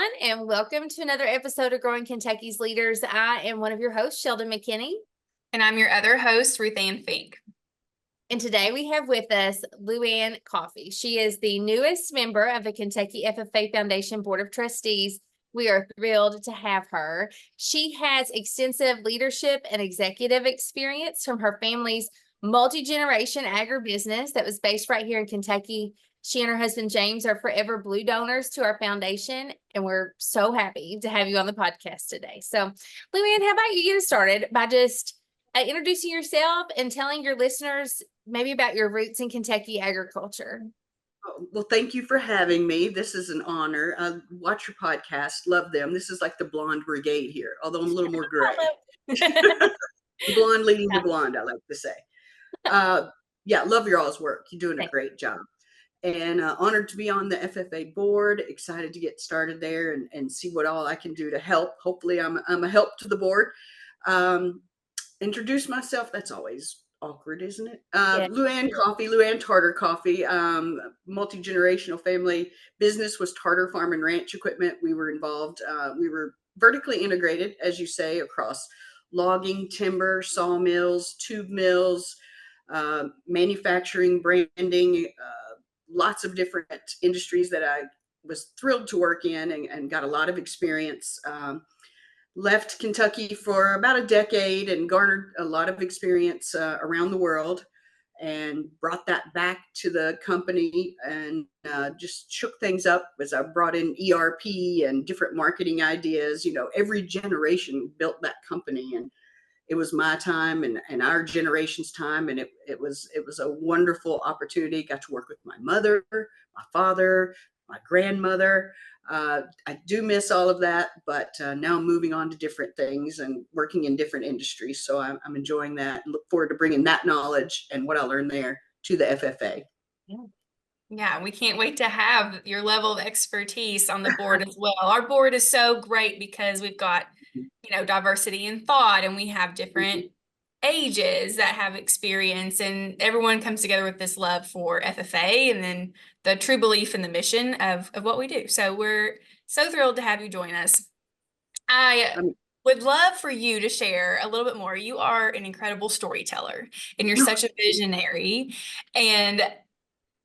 everyone, and welcome to another episode of Growing Kentucky's Leaders. I am one of your hosts, Sheldon McKinney. And I'm your other host, RuthAnn Fink. And today we have with us LuAnn Coffey. She is the newest member of the Kentucky FFA Foundation Board of Trustees. We are thrilled to have her. She has extensive leadership and executive experience from her family's multi-generation agribusiness that was based right here in Kentucky. She and her husband, James, are forever blue donors to our foundation, and we're so happy to have you on the podcast today. So, LuAnn, how about you get us started by just introducing yourself and telling your listeners maybe about your roots in Kentucky agriculture. Well, thank you for having me. This is an honor. Watch your podcast. Love them. This is like the blonde brigade here, although I'm a little more gray. The blonde leading the blonde, I like to say. Love your all's work. You're doing a great job. And honored to be on the FFA board. Excited to get started there and see what all I can do to help. Hopefully I'm a help to the board. Introduce myself. That's always awkward, isn't it? LuAnn Coffey, LuAnn Tartar Coffey, multi-generational family business was Tartar Farm and Ranch Equipment. We were involved. We were vertically integrated, as you say, across logging, timber, sawmills, tube mills, manufacturing, branding, lots of different industries that I was thrilled to work in and got a lot of experience. Left Kentucky for about a decade and garnered a lot of experience around the world and brought that back to the company and just shook things up as I brought in ERP and different marketing ideas. You know, every generation built that company, and it was my time and our generation's time. And it was a wonderful opportunity. Got to work with my mother, my father, my grandmother. I do miss all of that, but now I'm moving on to different things and working in different industries. So I'm enjoying that and look forward to bringing that knowledge and what I learned there to the FFA. Yeah, we can't wait to have your level of expertise on the board as well. Our board is so great because we've got, diversity in thought, and we have different ages that have experience, and everyone comes together with this love for FFA and then the true belief in the mission of what we do. So we're so thrilled to have you join us. I would love for you to share a little bit more. You are an incredible storyteller and you're such a visionary. And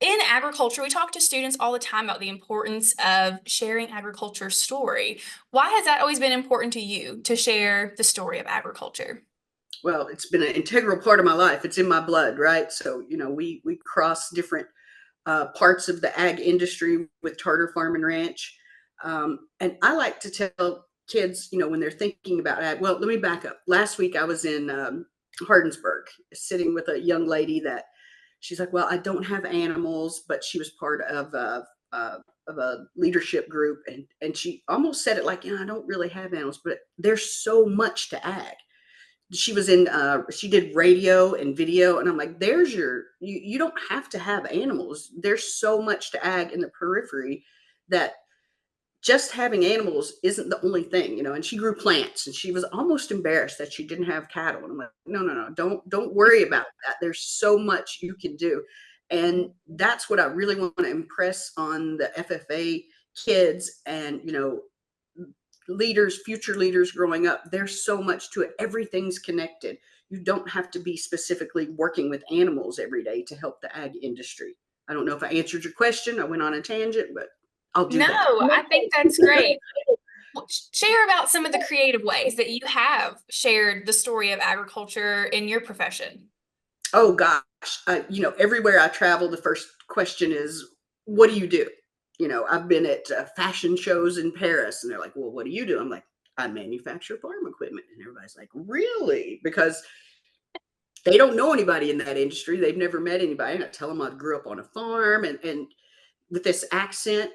in agriculture, we talk to students all the time about the importance of sharing agriculture story. Why has that always been important to you to share the story of agriculture? Well, it's been an integral part of my life. It's in my blood, right? So, we cross different parts of the ag industry with Tartar Farm and Ranch. And I like to tell kids, when they're thinking about ag, well, let me back up. Last week I was in Hardinsburg sitting with a young lady that she's like, well, I don't have animals, but she was part of a leadership group. And she almost said it like, I don't really have animals, but there's so much to ag. She was she did radio and video. And I'm like, you don't have to have animals. There's so much to ag in the periphery that just having animals isn't the only thing, and she grew plants and she was almost embarrassed that she didn't have cattle. And I'm like, no, don't worry about that. There's so much you can do. And that's what I really want to impress on the FFA kids and, leaders, future leaders growing up. There's so much to it. Everything's connected. You don't have to be specifically working with animals every day to help the ag industry. I don't know if I answered your question. I went on a tangent, but I'll do that. No, I think that's great. Share about some of the creative ways that you have shared the story of agriculture in your profession. Oh gosh, everywhere I travel, the first question is, what do you do? I've been at fashion shows in Paris, and they're like, well, what do you do? I'm like, I manufacture farm equipment. And everybody's like, really? Because they don't know anybody in that industry. They've never met anybody. And I tell them I grew up on a farm, and with this accent,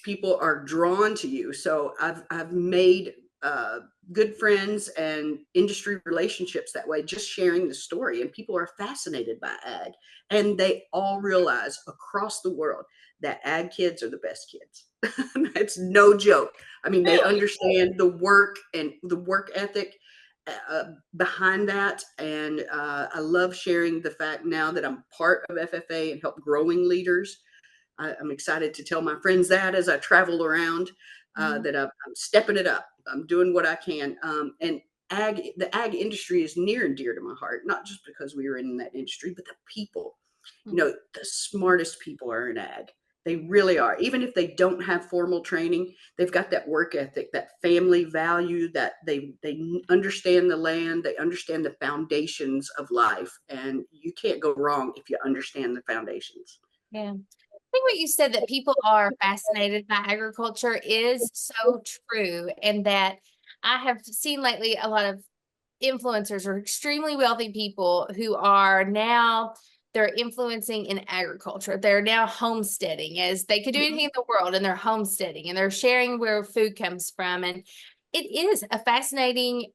people are drawn to you. So I've made good friends and industry relationships that way, just sharing the story. And people are fascinated by ag, and they all realize across the world that ag kids are the best kids. It's no joke. I mean, they understand the work and the work ethic behind that. And I love sharing the fact now that I'm part of FFA and help growing leaders. I'm excited to tell my friends that as I travel around. that I'm stepping it up. I'm doing what I can. And the ag industry is near and dear to my heart, not just because we were in that industry, but the people. You know, the smartest people are in ag. They really are. Even if they don't have formal training, they've got that work ethic, that family value, that they understand the land, they understand the foundations of life, and you can't go wrong if you understand the foundations. Yeah. I think what you said, that people are fascinated by agriculture, is so true. And that I have seen lately a lot of influencers or extremely wealthy people who are now, they're influencing in agriculture. They're now homesteading, as they could do anything in the world, and they're homesteading and they're sharing where food comes from. And it is a fascinating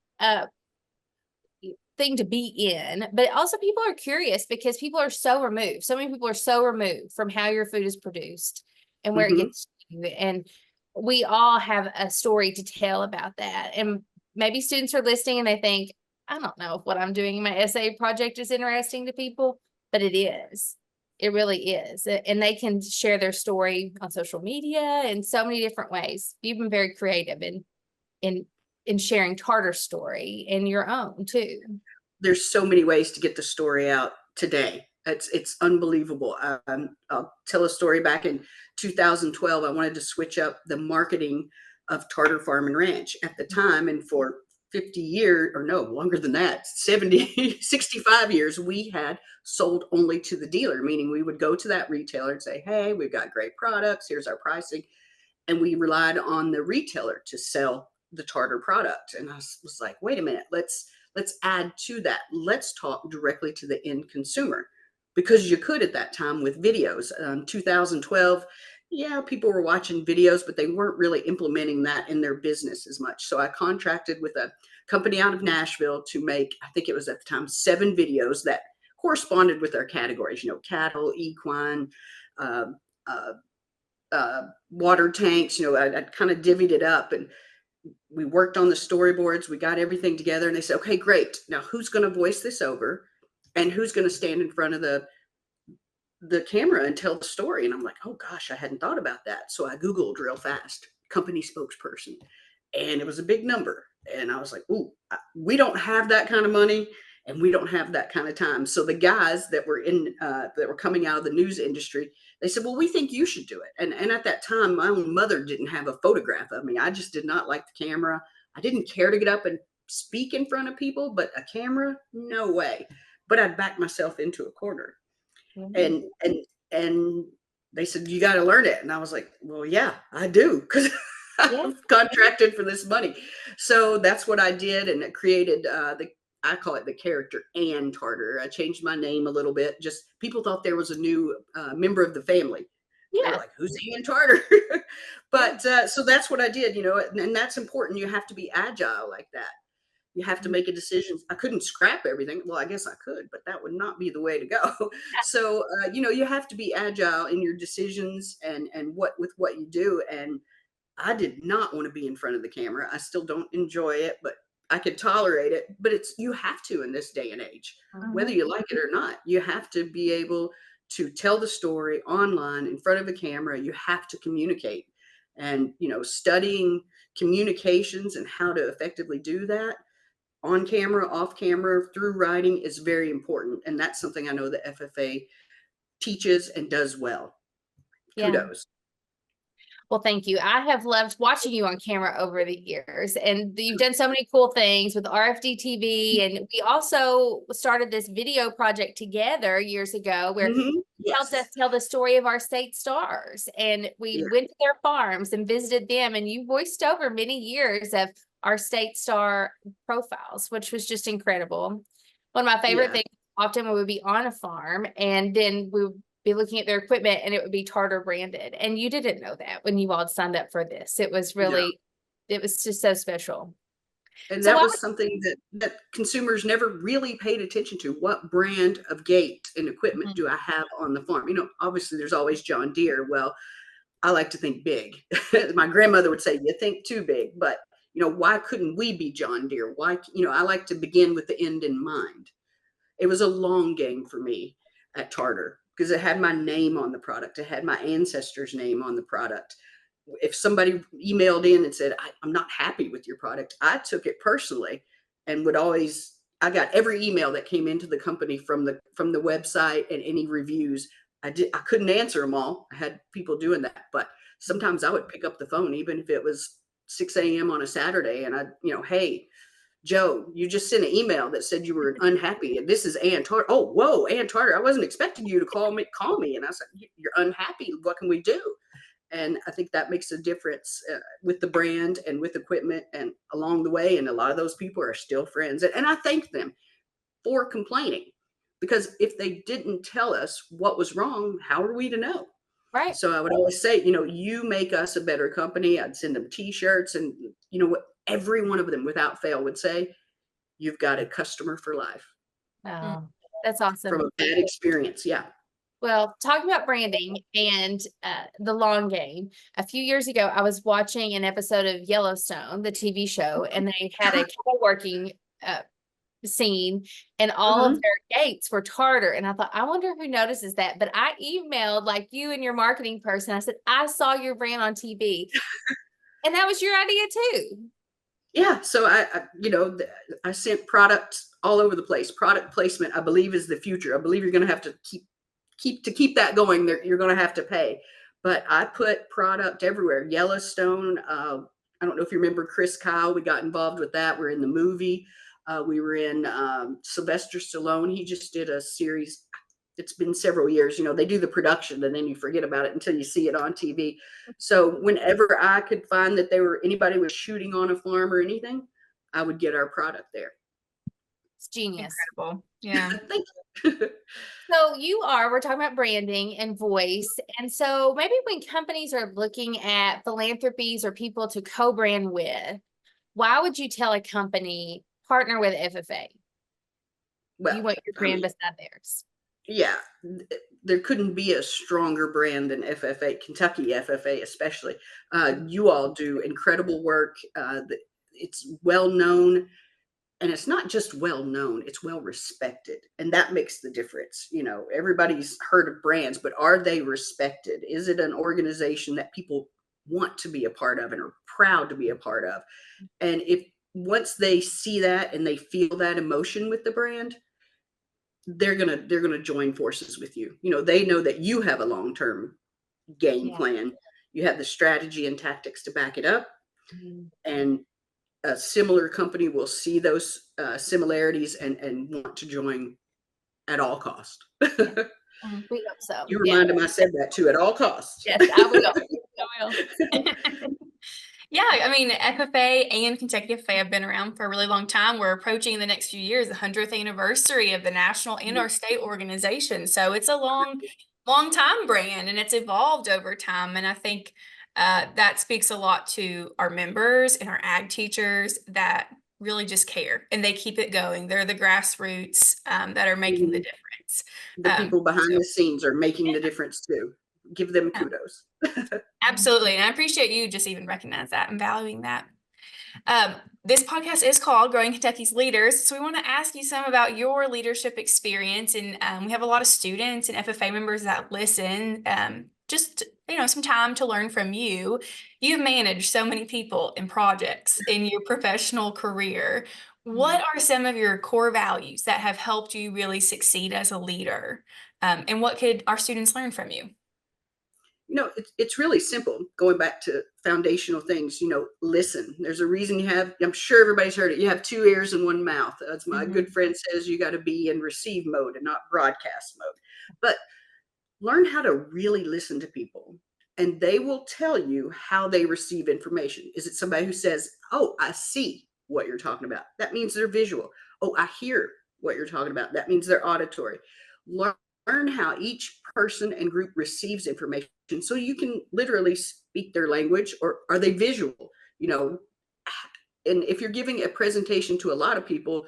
thing to be in, but also people are curious because people are so removed. So many people are so removed from how your food is produced and where it Mm-hmm. gets to you. And we all have a story to tell about that. And maybe students are listening and they think, I don't know if what I'm doing in my essay project is interesting to people, but it is. It really is. And they can share their story on social media in so many different ways. You've been very creative in sharing Tartar's story and your own too. There's so many ways to get the story out today. It's unbelievable. I'll tell a story. Back in 2012, I wanted to switch up the marketing of Tartar Farm and Ranch at the time. And for 50 years, or no, longer than that, 70, 65 years, we had sold only to the dealer, meaning we would go to that retailer and say, hey, we've got great products. Here's our pricing. And we relied on the retailer to sell the Tartar product. And I was like, wait a minute, let's add to that. Let's talk directly to the end consumer, because you could at that time with videos. 2012, yeah, people were watching videos, but they weren't really implementing that in their business as much. So I contracted with a company out of Nashville to make, I think it was at the time, 7 videos that corresponded with our categories, you know, cattle, equine, uh, uh, water tanks. You know, I kind of divvied it up, and we worked on the storyboards. We got everything together, and they said, okay, great. Now who's going to voice this over, and who's going to stand in front of the camera and tell the story? And I'm like, oh gosh, I hadn't thought about that. So I Googled real fast, company spokesperson, and it was a big number. And I was like, ooh, we don't have that kind of money, and we don't have that kind of time. So the guys that were that were coming out of the news industry, they said, well, we think you should do it. And at that time, my own mother didn't have a photograph of me. I just did not like the camera. I didn't care to get up and speak in front of people, but a camera, no way. But I'd back myself into a corner. Mm-hmm. And they said, you got to learn it. And I was like, well, yeah, I do, because Yeah. I've contracted for this money. So that's what I did. And it created I call it the character Ann Tartar. I changed my name a little bit. Just people thought there was a new member of the family. They were Yeah. like, who's Ann Tartar? But so that's what I did, you know, and that's important. You have to be agile like that. You have to make a decision. I couldn't scrap everything. Well, I guess I could, but that would not be the way to go. So, you know, you have to be agile in your decisions and with what you do. And I did not want to be in front of the camera. I still don't enjoy it, but I could tolerate it. But you have to in this day and age, whether you like it or not. You have to be able to tell the story online in front of a camera. You have to communicate. And, you know, studying communications and how to effectively do that on camera, off camera, through writing is very important. And that's something I know the FFA teaches and does well. Yeah. Kudos. Well, thank you. I have loved watching you on camera over the years, and you've done so many cool things with RFD TV. And we also started this video project together years ago where you helped us Yes. tell the story of our state stars. And we Yeah. went to their farms and visited them, and you voiced over many years of our state star profiles, which was just incredible. One of my favorite Yeah. things, often we would be on a farm and then we would be looking at their equipment and it would be Tartar branded. And you didn't know that when you all had signed up for this. It was No. really, it was just so special. And So that I was something that consumers never really paid attention to. What brand of gate and equipment do I have on the farm? You know, obviously there's always John Deere. Well, I like to think big. My grandmother would say, you think too big, but you know, why couldn't we be John Deere? Why, you know, I like to begin with the end in mind. It was a long game for me at Tartar because it had my name on the product. It had my ancestors' name on the product. if somebody emailed in and said, I'm not happy with your product, I took it personally and would always, I got every email that came into the company from the website and any reviews. I couldn't answer them all. I had people doing that, but sometimes I would pick up the phone, even if it was 6 a.m. on a Saturday, and hey, Joe, you just sent an email that said you were unhappy, and this is Ann Tarter. Oh, whoa, Ann Tarter, I wasn't expecting you to call me. And I said, you're unhappy. What can we do? And I think that makes a difference with the brand and with equipment and along the way. And a lot of those people are still friends. And I thank them for complaining, because if they didn't tell us what was wrong, how are we to know? Right. So I would always say, you make us a better company. I'd send them t-shirts, and what every one of them without fail would say, you've got a customer for life. Oh, that's awesome. From a bad experience. Yeah. Well, talking about branding and the long game, a few years ago, I was watching an episode of Yellowstone, the TV show, and they had a co-working scene, and all of their gates were Tartar. And I thought, I wonder who notices that. But I emailed like you and your marketing person. I said, I saw your brand on TV. And that was your idea too. Yeah. So I sent products all over the place. Product placement, I believe, is the future. I believe you're going to have to keep that going there. You're going to have to pay, but I put product everywhere. Yellowstone. I don't know if you remember Chris Kyle. We got involved with that. We're in the movie. We were in Sylvester Stallone. He just did a series. It's been several years. They do the production and then you forget about it until you see it on TV. So whenever I could find that anybody was shooting on a farm or anything, I would get our product there. It's genius. Incredible. Yeah. Thank you. So we're talking about branding and voice. And so maybe when companies are looking at philanthropies or people to co-brand with, why would you tell a company partner with FFA? Well, you want your brand beside theirs. Yeah, there couldn't be a stronger brand than FFA, Kentucky FFA especially. You all do incredible work. It's well known, and it's not just well known, it's well respected. And that makes the difference. Everybody's heard of brands, but are they respected? Is it an organization that people want to be a part of and are proud to be a part of? And if once they see that and they feel that emotion with the brand, they're gonna join forces with you. They know that you have a long-term game plan. You have the strategy and tactics to back it up. And a similar company will see those similarities and want to join at all cost. We hope so. You reminded me I said that too, at all costs. Yes, I will. Yeah, I mean, FFA and Kentucky FFA have been around for a really long time. We're approaching in the next few years the 100th anniversary of the national and our state organization. So it's a long time brand, and it's evolved over time. And I think that speaks a lot to our members and our ag teachers that really just care and they keep it going. They're the grassroots that are making the difference. The people behind the scenes are making the difference too. Give them kudos. Absolutely. And I appreciate you just even recognize that and valuing that. This podcast is called Growing Kentucky's Leaders. So we want to ask you some about your leadership experience. And we have a lot of students and FFA members that listen. Just, some time to learn from you. You've managed so many people and projects in your professional career. What are some of your core values that have helped you really succeed as a leader? And what could our students learn from you? It's really simple. Going back to foundational things, listen. There's a reason I'm sure everybody's heard it. You have 2 ears and 1 mouth. As my good friend says, you got to be in receive mode and not broadcast mode. But learn how to really listen to people, and they will tell you how they receive information. Is it somebody who says, oh, I see what you're talking about? That means they're visual. Oh, I hear what you're talking about. That means they're auditory. Learn how each person and group receives information so you can literally speak their language. Or are they visual? And if you're giving a presentation to a lot of people,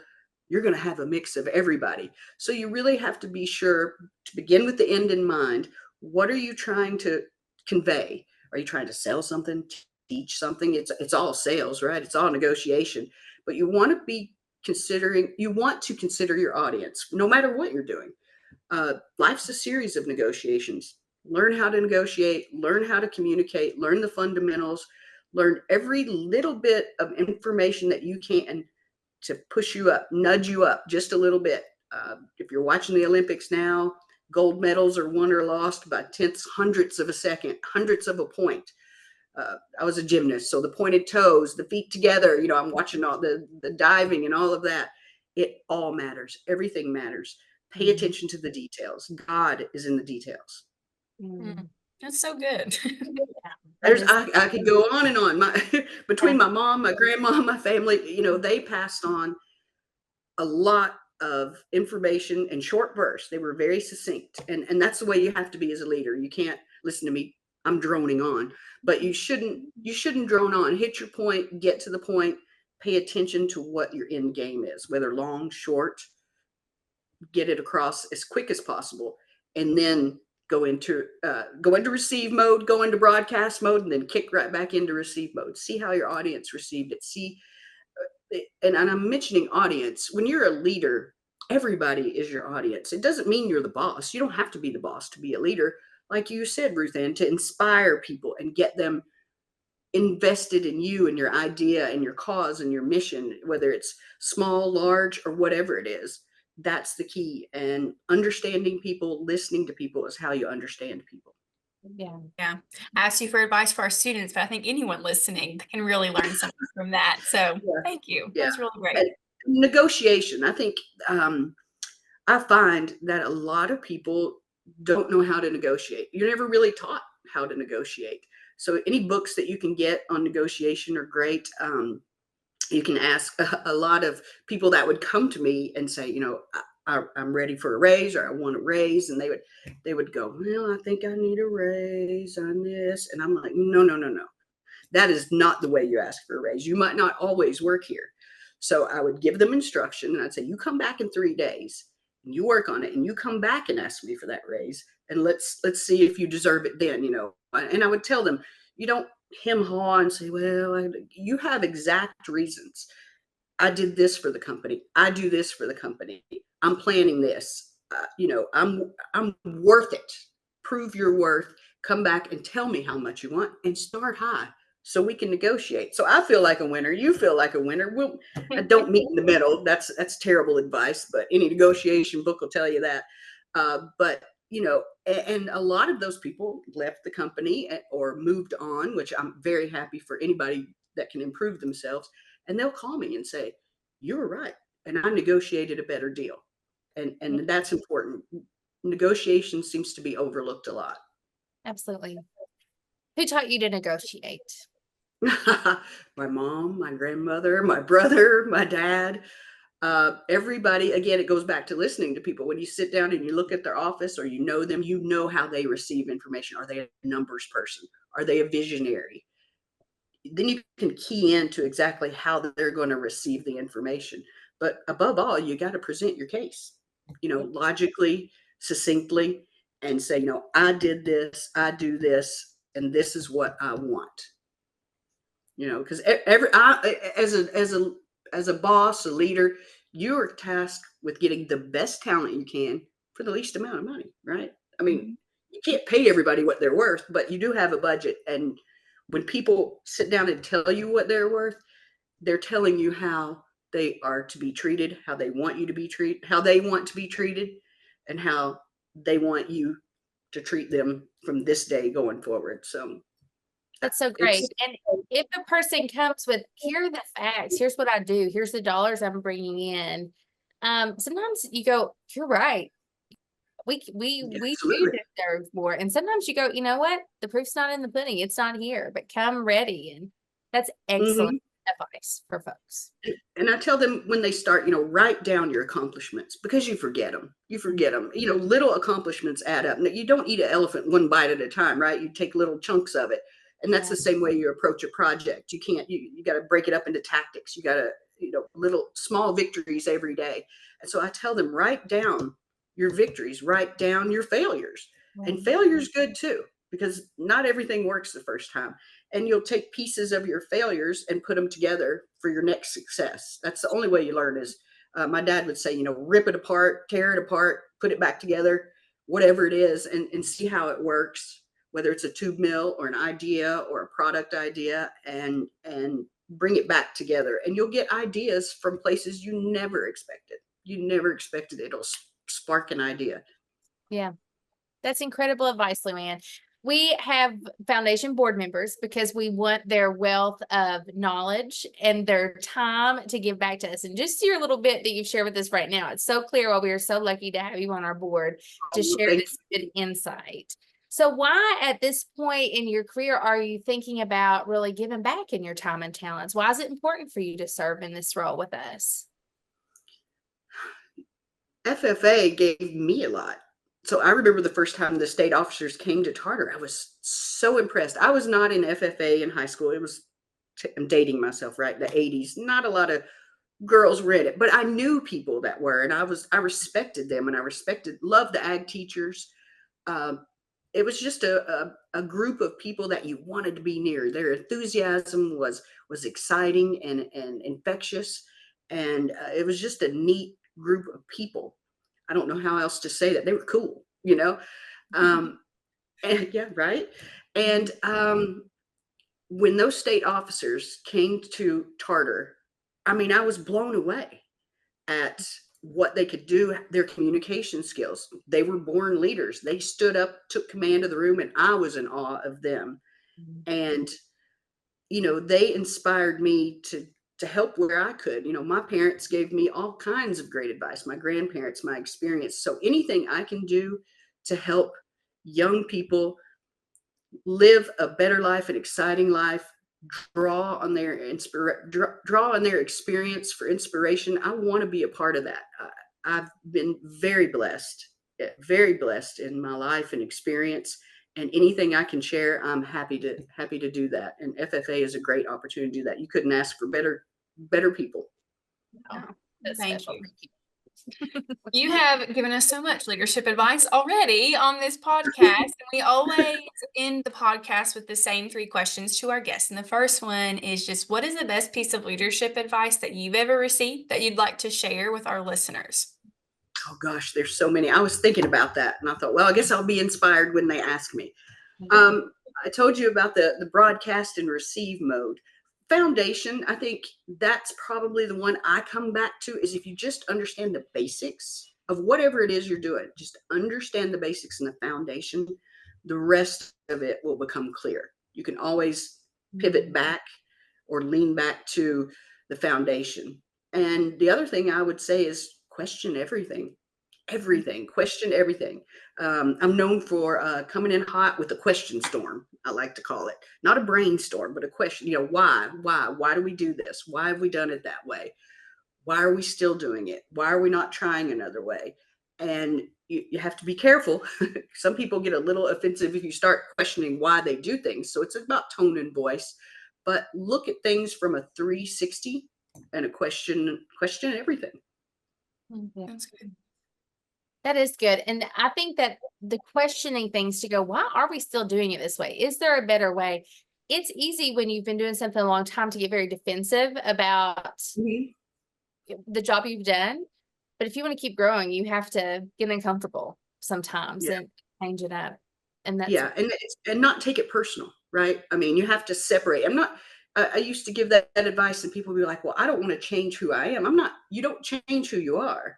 you're going to have a mix of everybody. So you really have to be sure to begin with the end in mind. What are you trying to convey? Are you trying to sell something, teach something? It's all sales, right? It's all negotiation. But you want to consider your audience, no matter what you're doing. Life's a series of negotiations. learn how to negotiate, learn how to communicate, learn the fundamentals, learn every little bit of information that you can to push you up, nudge you up just a little bit. If you're watching the Olympics now, gold medals are won or lost by tenths, hundredths of a second, hundredths of a point. I was a gymnast, so the pointed toes, the feet together, I'm watching all the diving and all of that. It all matters. Everything matters. Pay attention to the details. God is in the details. That's so good. I could go on and on. Between my mom, my grandma, my family, they passed on a lot of information in short bursts. They were very succinct. And that's the way you have to be as a leader. You can't listen to me. I'm droning on, but you shouldn't drone on. Hit your point, get to the point, pay attention to what your end game is, whether long, short, get it across as quick as possible, and then go into receive mode, go into broadcast mode, and then kick right back into receive mode. See how your audience received it. See, and I'm mentioning audience. When you're a leader, everybody is your audience. It doesn't mean you're the boss. You don't have to be the boss to be a leader. Like you said, LuAnn, to inspire people and get them invested in you and your idea and your cause and your mission, whether it's small, large, or whatever it is. That's the key. And understanding people, listening to people is how you understand people. Yeah. I asked you for advice for our students, but I think anyone listening can really learn something from that. So thank you. That was really great. And negotiation. I think I find that a lot of people don't know how to negotiate. You're never really taught how to negotiate. So any books that you can get on negotiation are great. You can ask a lot of people that would come to me and say, I'm ready for a raise, or I want a raise. And they would go, well, I think I need a raise on this. And I'm like, no. That is not the way you ask for a raise. You might not always work here. So I would give them instruction, and I'd say, you come back in 3 days and you work on it, and you come back and ask me for that raise, and let's see if you deserve it then, And I would tell them, you don't hem haw and say, well, you have exact reasons. I did this for the company. I do this for the company. I'm planning this. I'm worth it. Prove your worth. Come back and tell me how much you want, and start high so we can negotiate. So I feel like a winner. You feel like a winner. Don't meet in the middle. That's terrible advice, but any negotiation book will tell you that. But and a lot of those people left the company or moved on, which I'm very happy for anybody that can improve themselves. And they'll call me and say, you were right, and I negotiated a better deal. And that's important. Negotiation seems to be overlooked a lot. Absolutely. Who taught you to negotiate? My mom, my grandmother, my brother, my dad, everybody. Again, it goes back to listening to people. When you sit down and you look at their office, or you know them, you know how they receive information. Are they a numbers person? Are they a visionary? Then you can key into exactly how they're going to receive the information. But above all, you got to present your case, logically, succinctly, and say, I did this, I do this, and this is what I want. Because as a boss, a leader, you're tasked with getting the best talent you can for the least amount of money, right? I mean, you can't pay everybody what they're worth, but you do have a budget. And when people sit down and tell you what they're worth, they're telling you how they are to be treated, how they want you to be treated, how they want to be treated, and how they want you to treat them from this day going forward. So that's so great. And if a person comes with, here are the facts, here's what I do, here's the dollars I'm bringing in. Sometimes you go, you're right. We do deserve more. And sometimes you go, you know what? The proof's not in the pudding. It's not here, but come ready. And that's excellent advice for folks. And I tell them when they start, write down your accomplishments, because you forget them. Little accomplishments add up. Now, you don't eat an elephant one bite at a time, right? You take little chunks of it. And that's the same way you approach a project. You can't, you got to break it up into tactics. You got to, little small victories every day. And so I tell them, write down your victories, write down your failures. And failure's good too, because not everything works the first time. And you'll take pieces of your failures and put them together for your next success. That's the only way you learn is, my dad would say, rip it apart, tear it apart, put it back together. whatever it is, and see how it works, whether it's a tube mill or an idea or a product idea, and bring it back together. And you'll get ideas from places you never expected. You never expected it'll spark an idea. Yeah. That's incredible advice, LuAnn. We have foundation board members because we want their wealth of knowledge and their time to give back to us. And just your little bit that you've shared with us right now, it's so clear why we are so lucky to have you on our board to share Thank this good insight. So why at this point in your career are you thinking about really giving back in your time and talents? Why is it important for you to serve in this role with us? FFA gave me a lot. So I remember the first time the state officers came to Tartar, I was so impressed. I was not in FFA in high school. It was, I'm dating myself, right? The 80s. Not a lot of girls read it, but I knew people that were, and I respected them, and loved the ag teachers. It was just a group of people that you wanted to be near. Their enthusiasm was exciting and infectious, and it was just a neat group of people. I don't know how else to say that. They were cool, you know? And yeah, right. And when those state officers came to Tartar, I mean, I was blown away at what they could do, their communication skills. They were born leaders. They stood up, took command of the room, and I was in awe of them. And, you know, they inspired me to help where I could. You know, my parents gave me all kinds of great advice, my grandparents, my experience. So anything I can do to help young people live a better life, an exciting life, draw on their experience for inspiration, I want to be a part of that. I've been very blessed in my life and experience, and anything I can share, I'm happy to do that. And FFA is a great opportunity to do that. You couldn't ask for better people. Oh, that's Thank special. you. Thank you. You have given us so much leadership advice already on this podcast. And we always end the podcast with the same 3 questions to our guests. And the first one is just, what is the best piece of leadership advice that you've ever received that you'd like to share with our listeners? Oh gosh, there's so many. I was thinking about that, and I thought, well, I guess I'll be inspired when they ask me. I told you about the broadcast and receive mode. Foundation, I think that's probably the one I come back to, is if you just understand the basics of whatever it is you're doing, just understand the basics and the foundation, the rest of it will become clear. You can always pivot back or lean back to the foundation. And the other thing I would say is question everything. Question everything. I'm known for coming in hot with a question storm, I like to call it. Not a brainstorm, but a question. You know, why do we do this? Why have we done it that way? Why are we still doing it? Why are we not trying another way? And you have to be careful. Some people get a little offensive if you start questioning why they do things. So it's about tone and voice, but look at things from a 360 and a question everything. That's good. That is good. And I think that the questioning things to go, why are we still doing it this way? Is there a better way? It's easy when you've been doing something a long time to get very defensive about the job you've done. But if you want to keep growing, you have to get uncomfortable sometimes and change it up. And that's and not take it personal, right? I mean, you have to separate. I used to give that advice, and people would be like, well, I don't want to change who I am. You don't change who you are.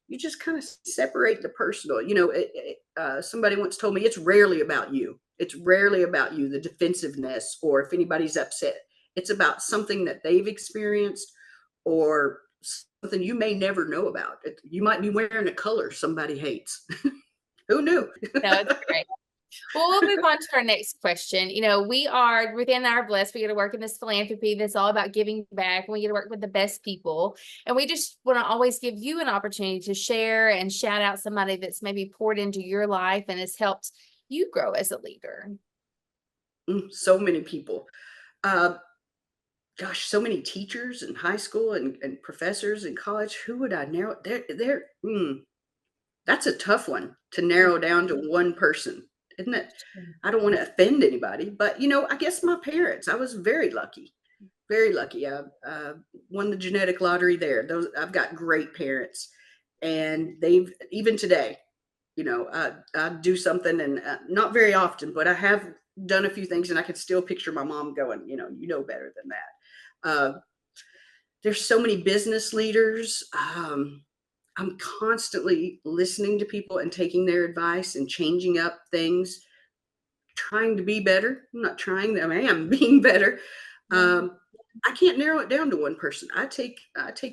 You just kind of separate the personal. You know, somebody once told me, it's rarely about you. It's rarely about you, the defensiveness, or if anybody's upset. It's about something that they've experienced or something you may never know about. You might be wearing a color somebody hates. Who knew? No, it's great. Well, we'll move on to our next question. You know, we are within our blessed. We get to work in this philanthropy that's all about giving back. And we get to work with the best people. And we just want to always give you an opportunity to share and shout out somebody that's maybe poured into your life and has helped you grow as a leader. So many people. Gosh, so many teachers in high school and professors in college. Who would I narrow? That's a tough one to narrow down to one person, isn't it? I don't want to offend anybody, but, you know, I guess my parents, I was very lucky. Very lucky. I won the genetic lottery there. I've got great parents, and they've, even today, I do something, and not very often, but I have done a few things, and I can still picture my mom going, you know better than that. There's so many business leaders. I'm constantly listening to people and taking their advice and changing up things, trying to be better. I'm not trying, I am being better. I can't narrow it down to one person. I take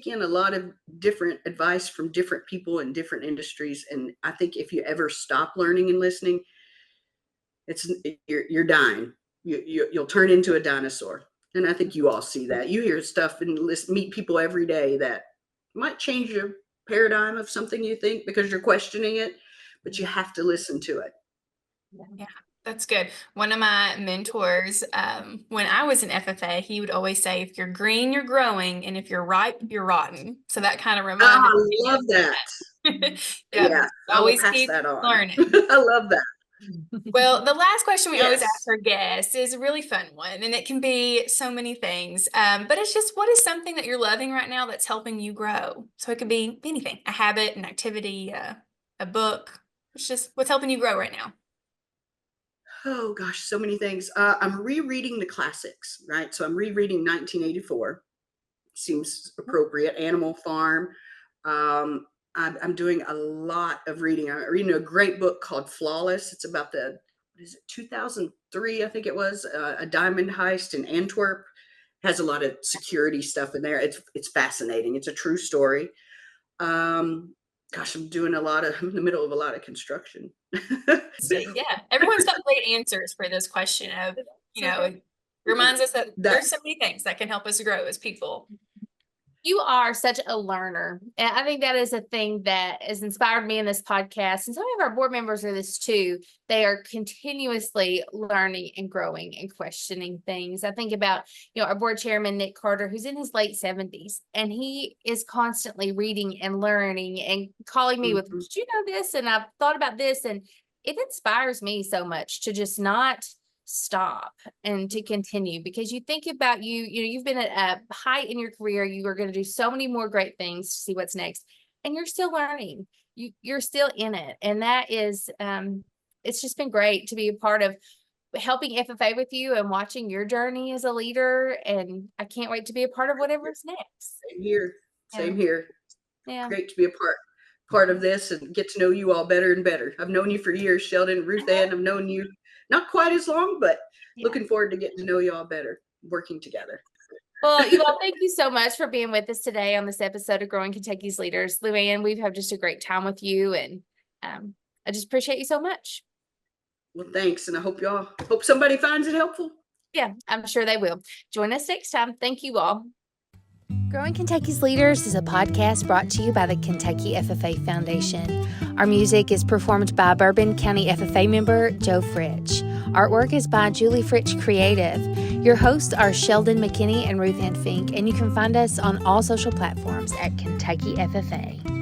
in a lot of different advice from different people in different industries, and I think if you ever stop learning and listening, you're dying. You'll turn into a dinosaur. And I think you all see that. You hear stuff and meet people every day that might change your paradigm of something you think because you're questioning it, but you have to listen to it. Yeah, that's good. One of my mentors, when I was in FFA, he would always say, if you're green, you're growing, and if you're ripe, you're rotten. So that kind of reminded me. I love that. Yeah, always pass keep that on. learning. I love that. Well, the last question we always Yes. ask our guests is a really fun one, and it can be so many things. But it's just, what is something that you're loving right now that's helping you grow? So it could be anything, a habit, an activity, a book. It's just what's helping you grow right now. Oh gosh, so many things. I'm rereading the classics, right? So I'm rereading 1984. Seems appropriate. Animal Farm. I'm doing a lot of reading. I'm reading a great book called Flawless. It's about 2003, I think it was, a diamond heist in Antwerp. Has a lot of security stuff in there. It's fascinating. It's a true story. Gosh, I'm in the middle of a lot of construction. So, yeah, everyone's got great answers for this question of, it reminds us that there's so many things that can help us grow as people. You are such a learner. And I think that is a thing that has inspired me in this podcast. And some of our board members are this too. They are continuously learning and growing and questioning things. I think about, our board chairman, Nick Carter, who's in his late 70s, and he is constantly reading and learning and calling me with, did you know this? And I've thought about this. And it inspires me so much to just not stop and to continue, because you think about you've been at a height in your career, you are going to do so many more great things to see what's next, and you're still learning, you're still in it. And that is it's just been great to be a part of helping FFA with you and watching your journey as a leader, and I can't wait to be a part of whatever's next. Same here. Yeah, great to be a part of this and get to know you all better and better. I've known you for years, Sheldon, Ruth Ann. I've known you not quite as long, but looking forward to getting to know you all better, working together. Well, you all, thank you so much for being with us today on this episode of Growing Kentucky's Leaders. LuAnn, we've had just a great time with you, and I just appreciate you so much. Well, thanks, and I hope somebody finds it helpful. Yeah, I'm sure they will. Join us next time. Thank you all. Growing Kentucky's Leaders is a podcast brought to you by the Kentucky FFA Foundation. Our music is performed by Bourbon County FFA member Joe Fritch. Artwork is by Julie Fritch Creative. Your hosts are Sheldon McKinney and Ruth Ann Fink, and you can find us on all social platforms at Kentucky FFA.